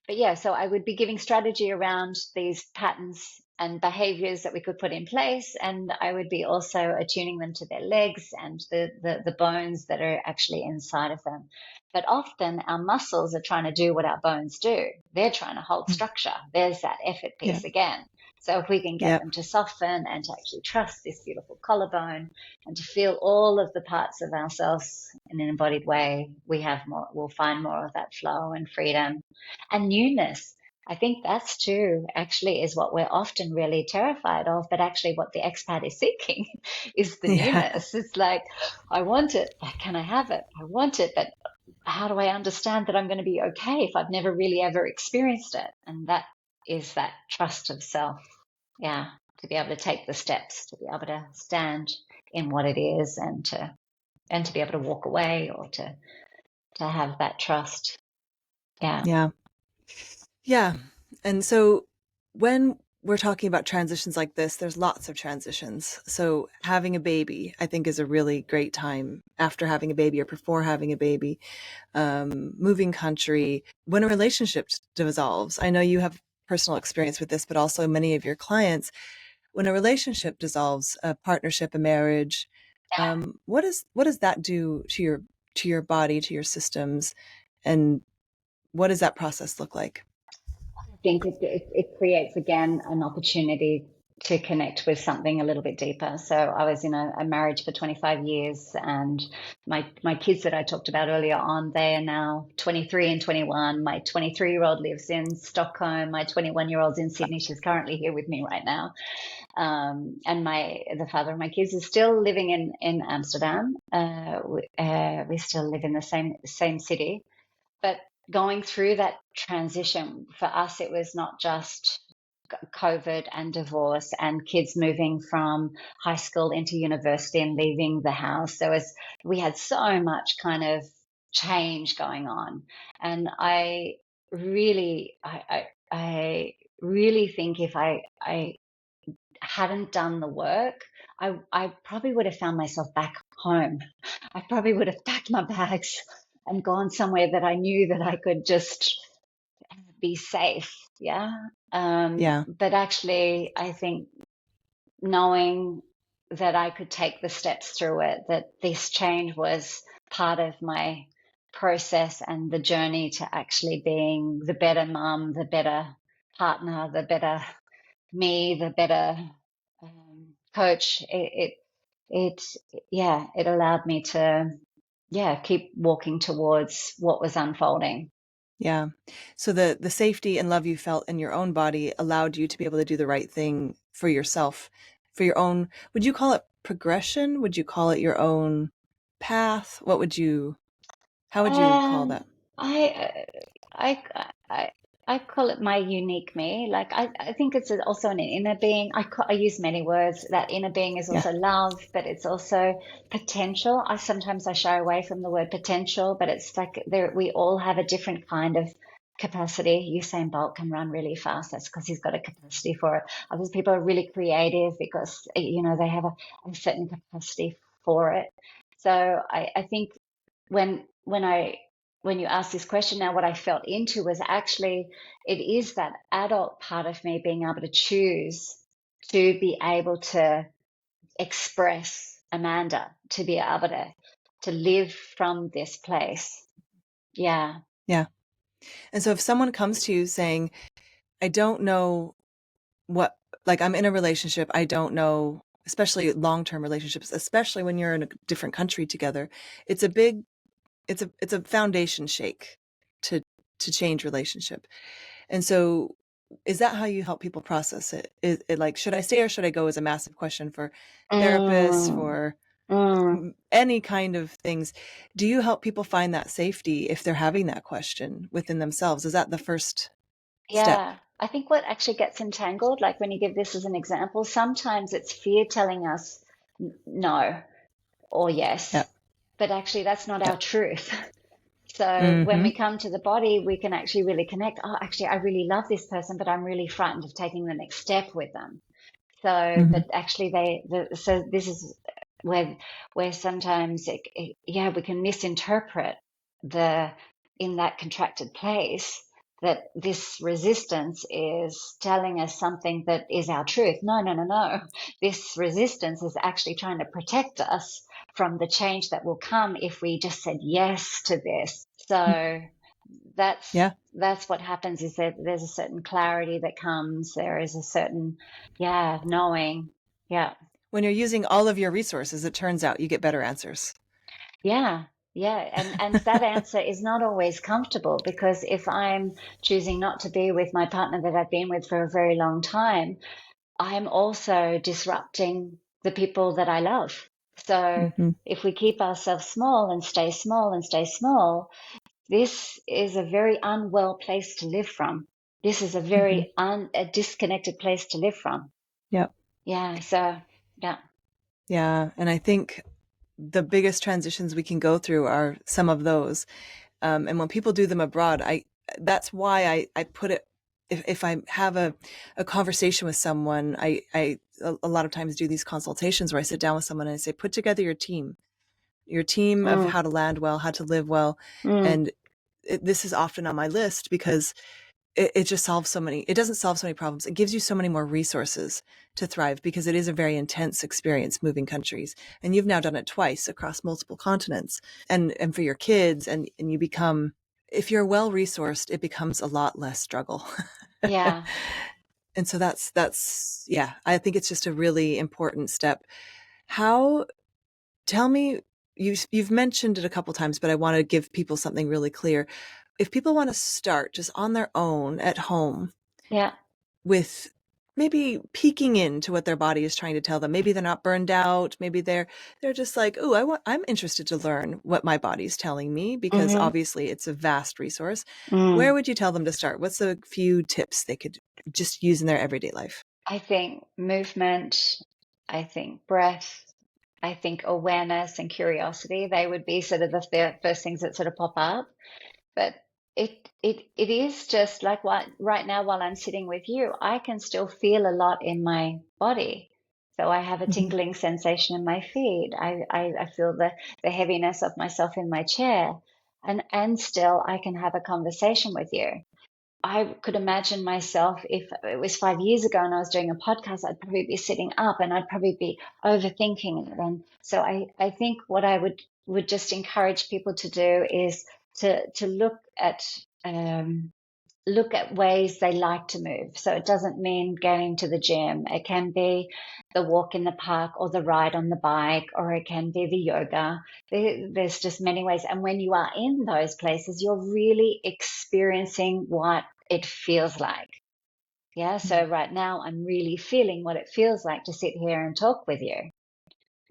But yeah, so I would be giving strategy around these patterns and behaviors that we could put in place, and I would be also attuning them to their legs and the bones that are actually inside of them. But often our muscles are trying to do what our bones do. They're trying to hold structure. There's that effort Yeah. piece again. So if we can get Yep. them to soften and to actually trust this beautiful collarbone and to feel all of the parts of ourselves in an embodied way, we'll find more of that flow and freedom and newness. I think that's too actually is what we're often really terrified of, but actually what the expat is seeking is the Yeah. newness. It's like, I want it, but can I have it? I want it, but how do I understand that I'm going to be okay if I've never really ever experienced it? And that is that trust of self. Yeah, to be able to take the steps, to be able to stand in what it is, and to be able to walk away or to have that trust. Yeah. Yeah. Yeah. And so when we're talking about transitions like this, there's lots of transitions. So having a baby, I think, is a really great time after having a baby or before having a baby, moving country, when a relationship dissolves. I know you have personal experience with this, but also many of your clients, when a relationship dissolves, a partnership, a marriage, what does that do to your body, to your systems, and what does that process look like? Think it creates again an opportunity to connect with something a little bit deeper. So I was in a marriage for 25 years, and my kids that I talked about earlier on, they are now 23 and 21. My 23-year-old lives in Stockholm. My 21-year-old's in Sydney. She's currently here with me right now. And the father of my kids is still living in Amsterdam. We still live in the same city. But going through that transition, for us, it was not just COVID and divorce and kids moving from high school into university and leaving the house. We had so much kind of change going on. And I really, I really think if I hadn't done the work, I probably would have found myself back home. I probably would have packed my bags and gone somewhere that I knew that I could just be safe. Yeah. Yeah. But actually, I think knowing that I could take the steps through it, that this change was part of my process and the journey to actually being the better mum, the better partner, the better me, the better coach. It allowed me to keep walking towards what was unfolding. Yeah. So the safety and love you felt in your own body allowed you to be able to do the right thing for yourself, for your own, would you call it progression? Would you call it your own path? How would you call Um, that? I, I, I, I call it my unique me. Like I think it's also an inner being. I use many words. That inner being is Yeah. also love, but it's also potential. I shy away from the word potential, but it's like there we all have a different kind of capacity. Usain Bolt can run really fast. That's because he's got a capacity for it. Other people are really creative because they have a certain capacity for it. So I think when I when you asked this question now, what I felt into was actually it is that adult part of me being able to choose to be able to express Amanda, to be able to live from this place. Yeah. Yeah. And so if someone comes to you saying, I don't know what, like I'm in a relationship, I don't know, especially long-term relationships, especially when you're in a different country together, it's a foundation shake to change relationship. And so is that how you help people process it? Is it like, should I stay or should I go, is a massive question for therapists, Mm, for mm, any kind of things. Do you help people find that safety if they're having that question within themselves? Is that the first step? yeah. I think what actually gets entangled, like when you give this as an example, sometimes it's fear telling us no or Yeah. yes, but actually that's not Yeah. our truth. So when Mm-hmm. we come to the body, we can actually really connect. Oh, actually, I really love this person, but I'm really frightened of taking the next step with them. So, Mm-hmm. but actually, so this is where sometimes yeah, we can misinterpret the in that contracted place that this resistance is telling us something that is our truth. No, no, no, no. This resistance is actually trying to protect us from the change that will come if we just said yes to this. So Yeah. that's what happens is that there's a certain clarity that comes. There is a certain, yeah, knowing. Yeah. When you're using all of your resources, it turns out you get better answers. Yeah. Yeah. And that answer is not always comfortable because if I'm choosing not to be with my partner that I've been with for a very long time, I'm also disrupting the people that I love. So Mm-hmm. if we keep ourselves small and stay small and stay small, this is a very unwell place to live from. This is a Mm-hmm. very a disconnected place to live from. Yeah. Yeah. So, yeah. Yeah. And I think the biggest transitions we can go through are some of those. And when people do them abroad, that's why I put it, if I have a conversation with someone, I a lot of times do these consultations where I sit down with someone and I say, put together your team of Mm, how to land well, how to live well. mm, And this is often on my list because it just solves so many, it doesn't solve so many problems. It gives you so many more resources to thrive because it is a very intense experience moving countries. And you've now done it twice across multiple continents and for your kids and you become, if you're well resourced, it becomes a lot less struggle. yeah. And so yeah, I think it's just a really important step. How, tell me, you've mentioned it a couple times, but I want to give people something really clear. If people want to start just on their own at home Yeah. with maybe peeking into what their body is trying to tell them, maybe they're not burned out, maybe they're just like, oh, I'm interested to learn what my body's telling me, because Mm-hmm. obviously it's a vast resource. Where Mm. would you tell them to start? What's a few tips they could just use in their everyday life? I think movement, I think breath, I think awareness and curiosity, they would be sort of the first things that sort of pop up. But it is just like what right now while I'm sitting with you, I can still feel a lot in my body. So I have a Mhm. tingling sensation in my feet. I feel the heaviness of myself in my chair. And still I can have a conversation with you. I could imagine myself if it was 5 years ago and I was doing a podcast, I'd probably be sitting up and I'd probably be overthinking it. And so I think what I would just encourage people to do is to look at ways they like to move. So it doesn't mean going to the gym. It can be the walk in the park or the ride on the bike, or it can be the yoga. There's just many ways. And when you are in those places, you're really experiencing what it feels like. Yeah. So right now I'm really feeling what it feels like to sit here and talk with you.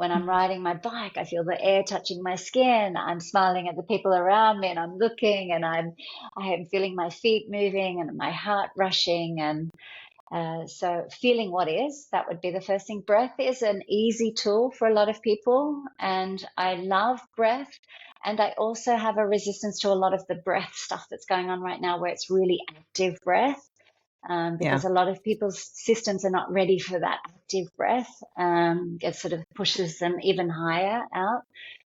When I'm riding my bike, I feel the air touching my skin. I'm smiling at the people around me, and I'm looking, and I am feeling my feet moving and my heart rushing. And so feeling what is, that would be the first thing. Breath is an easy tool for a lot of people, and I love breath. And I also have a resistance to a lot of the breath stuff that's going on right now, where it's really active breath. Because a lot of people's systems are not ready for that active breath. It sort of pushes them even higher out.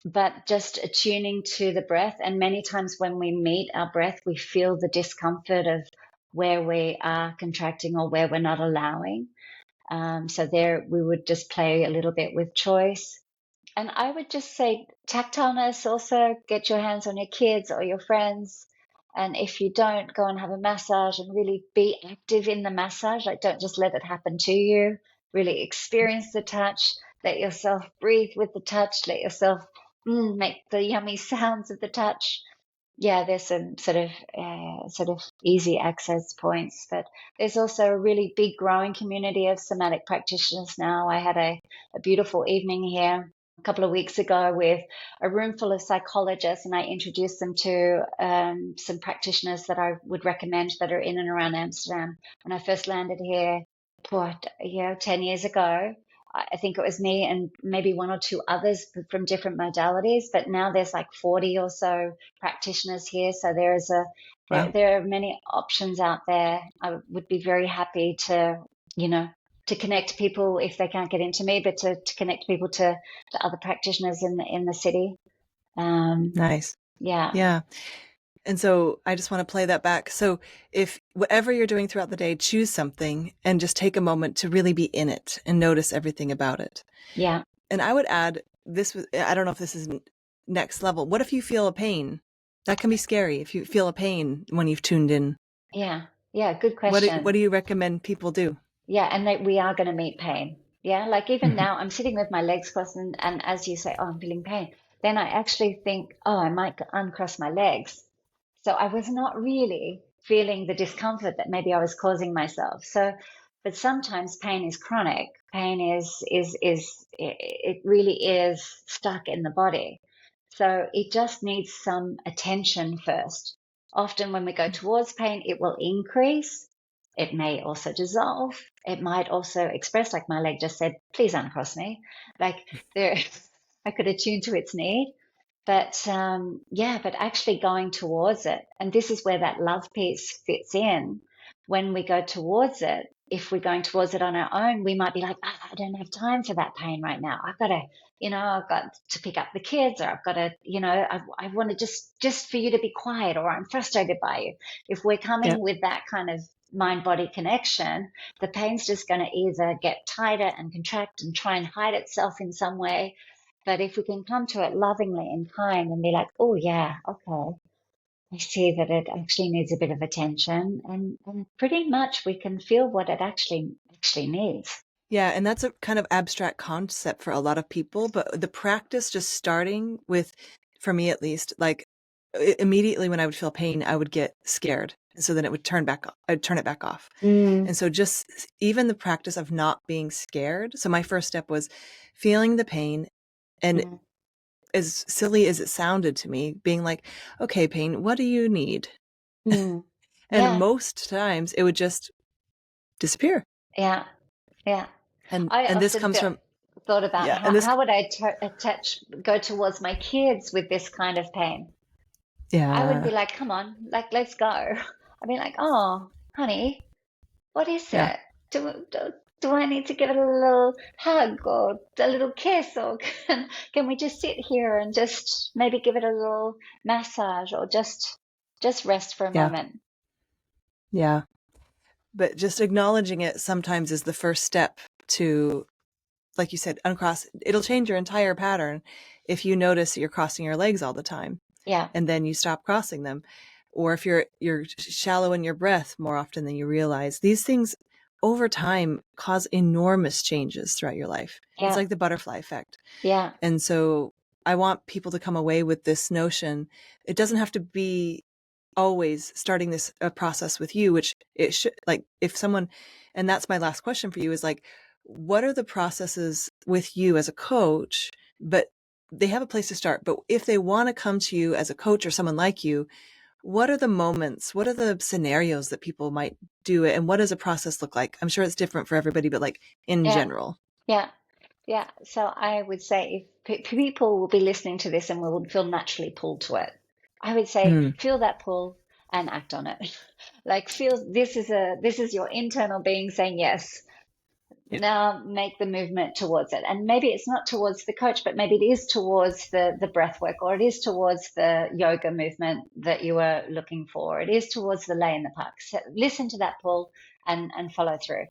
But just attuning to the breath, and many times when we meet our breath, we feel the discomfort of where we are contracting or where we're not allowing. So there we would just play a little bit with choice. And I would just say tactileness also, get your hands on your kids or your friends. And if you don't, go and have a massage and really be active in the massage. Like, don't just let it happen to you. Really experience the touch. Let yourself breathe with the touch. Let yourself make the yummy sounds of the touch. Yeah, there's some sort of easy access points, but there's also a really big growing community of somatic practitioners now. I had a beautiful evening here a couple of weeks ago with a room full of psychologists, and I introduced them to some practitioners that I would recommend that are in and around Amsterdam. When I first landed here, 10 years ago, I think it was me and maybe one or two others from different modalities, but now there's like 40 or so practitioners here. So there are many options out there. I would be very happy to, to connect people if they can't get into me, but to connect people to other practitioners in the city. Nice. Yeah. Yeah. And so I just want to play that back. So if whatever you're doing throughout the day, choose something and just take a moment to really be in it and notice everything about it. Yeah. And I would add I don't know if this is next level. What if you feel a pain? That can be scary if you feel a pain when you've tuned in. Yeah. Yeah. Good question. What do you recommend people do? Yeah. And we are going to meet pain. Yeah. Like even now I'm sitting with my legs crossed and as you say, oh, I'm feeling pain. Then I actually think, oh, I might uncross my legs. So I was not really feeling the discomfort that maybe I was causing myself. So, but sometimes pain is chronic. Pain it really is stuck in the body. So it just needs some attention first. Often when we go towards pain, it will increase. It may also dissolve. It might also express, like my leg just said, please uncross me. Like there, I could attune to its need. But but actually going towards it, and this is where that love piece fits in. When we go towards it, if we're going towards it on our own, we might be like, I don't have time for that pain right now. I've got to pick up the kids, or I've got to, I want to just for you to be quiet, or I'm frustrated by you. If we're coming with that kind of mind-body connection, the pain's just going to either get tighter and contract and try and hide itself in some way. But if we can come to it lovingly and kind and be like, oh, yeah, okay, I see that it actually needs a bit of attention, and pretty much we can feel what it actually needs. Yeah, and that's a kind of abstract concept for a lot of people, but the practice just starting with, for me at least, like immediately when I would feel pain, I would get scared. And so then I'd turn it back off. And so just even the practice of not being scared. So my first step was feeling the pain, and as silly as it sounded to me, being like, okay, pain, what do you need? And most times it would just disappear. Yeah. Yeah. And I this comes from thought about how would I go towards my kids with this kind of pain? Yeah. I would be like, come on, like, let's go. I'd be like, oh, honey, what is it? Do I need to give it a little hug or a little kiss, or can we just sit here and just maybe give it a little massage, or just rest for a moment? Yeah. But just acknowledging it sometimes is the first step to, like you said, uncross. It'll change your entire pattern if you notice you're crossing your legs all the time. Yeah. And then you stop crossing them. Or if you're shallow in your breath more often than you realize. These things over time cause enormous changes throughout your life. Yeah. It's like the butterfly effect. Yeah. And so I want people to come away with this notion. It doesn't have to be always starting this process with you, which it should, like if someone, and that's my last question for you is like, what are the processes with you as a coach, but they have a place to start. But if they want to come to you as a coach or someone like you, what are the moments, what are the scenarios that people might do it? And what does a process look like? I'm sure it's different for everybody, but like in Yeah, general. yeah, yeah. So I would say if people will be listening to this and will feel naturally pulled to it, I would say Mm. feel that pull and act on it. Like feel this is your internal being saying yes. Yeah. Now make the movement towards it. And maybe it's not towards the coach, but maybe it is towards the breath work, or it is towards the yoga movement that you were looking for. It is towards the lay in the park. So listen to that pull and follow through.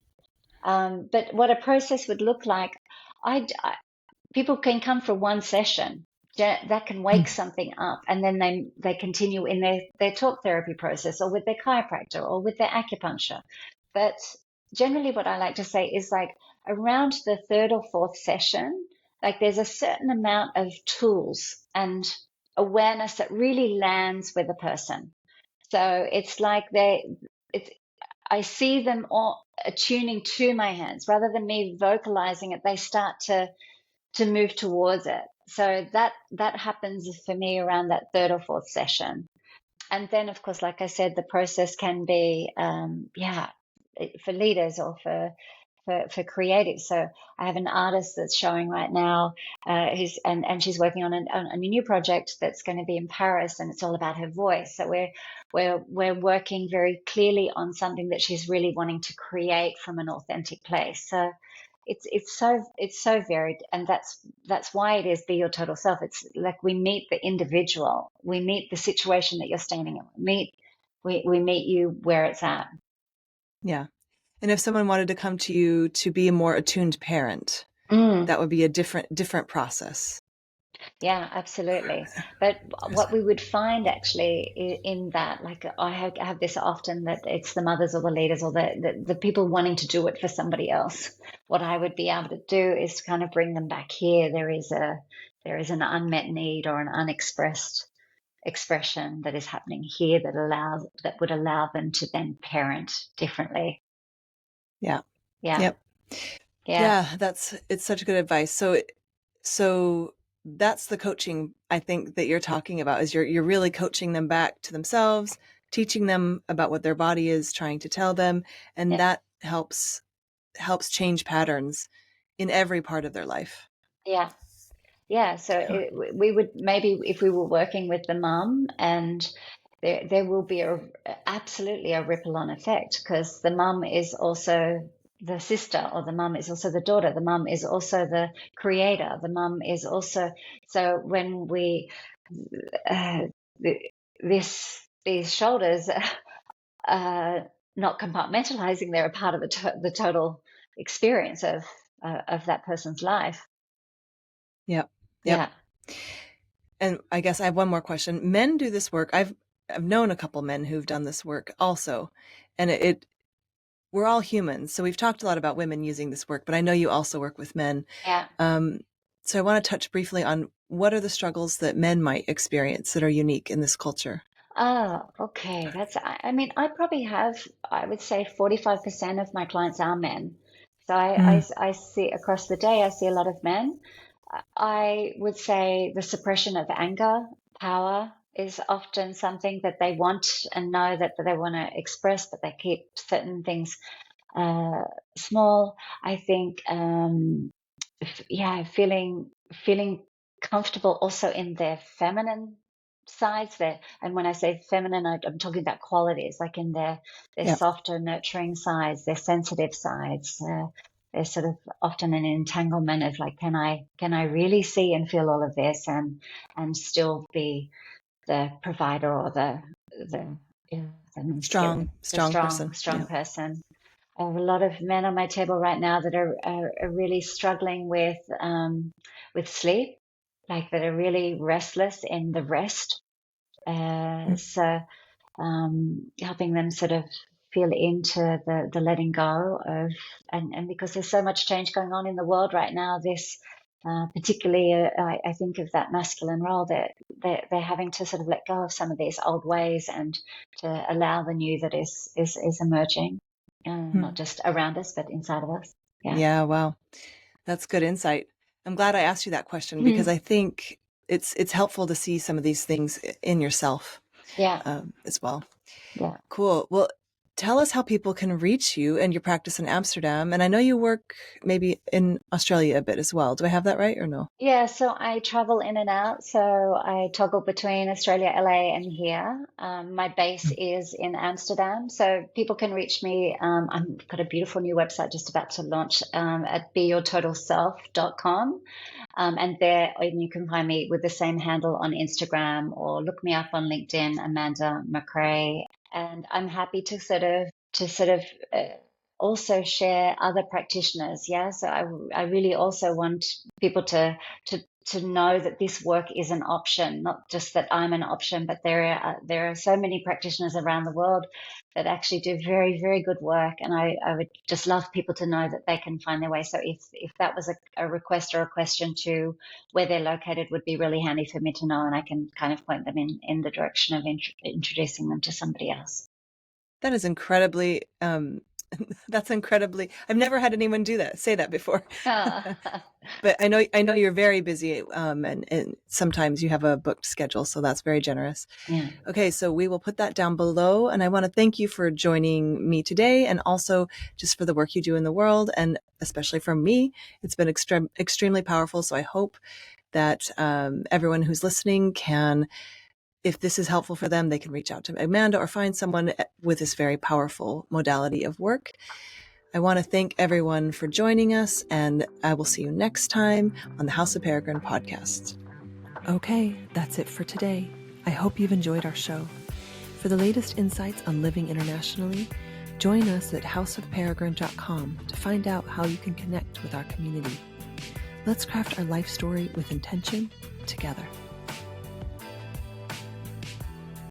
But what a process would look like, people can come for one session that can wake something up, and then they continue in their talk therapy process, or with their chiropractor, or with their acupuncture. But generally what I like to say is like around the third or fourth session, like there's a certain amount of tools and awareness that really lands with a person. So it's like it's I see them all attuning to my hands rather than me vocalizing it. They start to move towards it. So that happens for me around that third or fourth session. And then, of course, like I said, the process can be, for leaders or for creatives. So I have an artist that's showing right now, and she's working on a new project that's going to be in Paris, and it's all about her voice. So we're working very clearly on something that she's really wanting to create from an authentic place. So it's so varied, and that's why it is be your total self. It's like we meet the individual, we meet the situation that you're standing in, we meet you where it's at. Yeah. And if someone wanted to come to you to be a more attuned parent, Mm. that would be a different process. Yeah, absolutely. But what we would find actually in that, like I have this often, that it's the mothers or the leaders or the people wanting to do it for somebody else. What I would be able to do is to kind of bring them back here. There is an unmet need or an unexpressed expression that is happening here that would allow them to then parent differently. Yeah. Yeah, Yep. yeah, Yeah, it's such good advice. So that's the coaching I think that you're talking about, is you're really coaching them back to themselves, teaching them about what their body is trying to tell them, and yeah, that helps change patterns in every part of their life. yeah. Yeah, so Yeah. we would maybe, if we were working with the mum, and there will be absolutely a ripple-on effect, because the mum is also the sister, or the mum is also the daughter, the mum is also the creator, the mum is also. So when we uh, these shoulders not compartmentalizing, they're a part of the total experience of that person's life. Yep. Yep. Yeah. And I guess I have one more question. Men do this work. I've known a couple men who've done this work also. And we're all humans. So we've talked a lot about women using this work, but I know you also work with men. Yeah. So I want to touch briefly on what are the struggles that men might experience that are unique in this culture. Oh, okay. I mean, I would say 45% of my clients are men. So Mm. I see across the day, I see a lot of men. I would say the suppression of anger, power is often something that they want and know that they want to express, but they keep certain things uh, small. I think, yeah, feeling comfortable also in their feminine sides there. And when I say feminine, I'm talking about qualities, like in their Yeah. softer, nurturing sides, their sensitive sides. There's sort of often an entanglement of like, can I really see and feel all of this, and still be the provider, or the yeah, Strong, the strong strong person. strong Yeah. person. I have a lot of men on my table right now that are really struggling with sleep, like that are really restless in the rest. Mm. So helping them sort of feel into the letting go of, and because there's so much change going on in the world right now, this particularly, I think of that masculine role, that they're having to sort of let go of some of these old ways, and to allow the new that is emerging, not Mm. just around us, but inside of us. Yeah. Wow. That's good insight. I'm glad I asked you that question because I think it's helpful to see some of these things in yourself as well. Yeah. Cool. Well, tell us how people can reach you and your practice in Amsterdam. And I know you work maybe in Australia a bit as well. Do I have that right or no? Yeah, so I travel in and out. So I toggle between Australia, LA, and here. My base is in Amsterdam. So people can reach me. I've got a beautiful new website just about to launch at beyourtotalself.com. And you can find me with the same handle on Instagram or look me up on LinkedIn, Amanda MacRae. And I'm happy to also share other practitioners. Yeah. So I really also want people to know that this work is an option, not just that I'm an option, but there are so many practitioners around the world that actually do very, very good work. And I would just love people to know that they can find their way. So if that was a request or a question to where they're located would be really handy for me to know, and I can kind of point them in the direction of introducing them to somebody else. That is incredibly, that's incredibly, I've never had anyone say that before. But I know you're very busy, and sometimes you have a booked schedule, so that's very generous. Yeah. Okay, so we will put that down below, and I want to thank you for joining me today, and also just for the work you do in the world, and especially for me, it's been extremely powerful. So I hope that everyone who's listening can, if this is helpful for them, they can reach out to Amanda or find someone with this very powerful modality of work. I want to thank everyone for joining us, and I will see you next time on the House of Peregrine podcast. Okay, that's it for today. I hope you've enjoyed our show. For the latest insights on living internationally, join us at houseofperegrine.com to find out how you can connect with our community. Let's craft our life story with intention together.